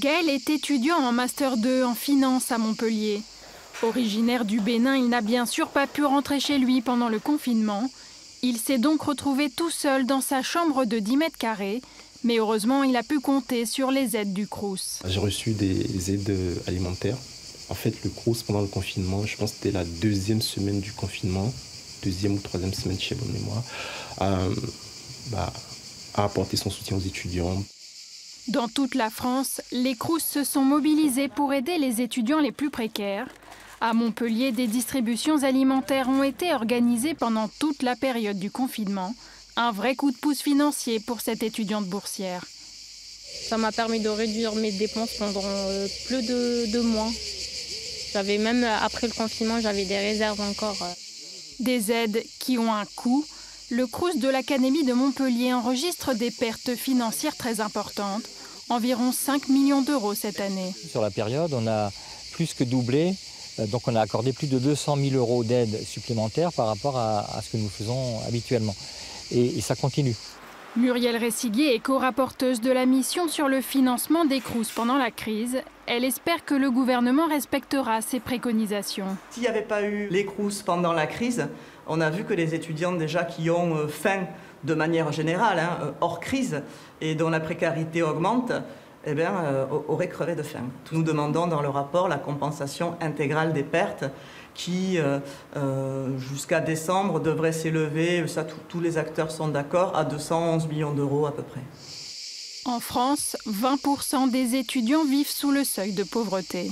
Gaël est étudiant en Master 2 en finance à Montpellier. Originaire du Bénin, il n'a bien sûr pas pu rentrer chez lui pendant le confinement. Il s'est donc retrouvé tout seul dans sa chambre de 10 mètres carrés. Mais heureusement, il a pu compter sur les aides du Crous. J'ai reçu des aides alimentaires. En fait, le Crous, pendant le confinement, je pense que c'était la deuxième semaine du confinement, deuxième ou troisième semaine, je sais pas bonne mémoire, a apporté son soutien aux étudiants. Dans toute la France, les Crous se sont mobilisés pour aider les étudiants les plus précaires. À Montpellier, des distributions alimentaires ont été organisées pendant toute la période du confinement. Un vrai coup de pouce financier pour cette étudiante boursière. Ça m'a permis de réduire mes dépenses pendant plus de 2 mois. J'avais même, après le confinement, j'avais des réserves encore. Des aides qui ont un coût. Le Crous de l'Académie de Montpellier enregistre des pertes financières très importantes, environ 5 millions d'euros cette année. Sur la période, on a plus que doublé, donc on a accordé plus de 200 000 euros d'aide supplémentaire par rapport à ce que nous faisons habituellement. Et ça continue. Muriel Ressiguier est co-rapporteuse de la mission sur le financement des Crous pendant la crise. Elle espère que le gouvernement respectera ses préconisations. S'il n'y avait pas eu les Crous pendant la crise, on a vu que les étudiants déjà qui ont faim de manière générale, hors crise, et dont la précarité augmente, auraient crevé de faim. Nous demandons dans le rapport la compensation intégrale des pertes qui, jusqu'à décembre, devrait s'élever, ça tous les acteurs sont d'accord, à 211 millions d'euros à peu près. En France, 20% des étudiants vivent sous le seuil de pauvreté.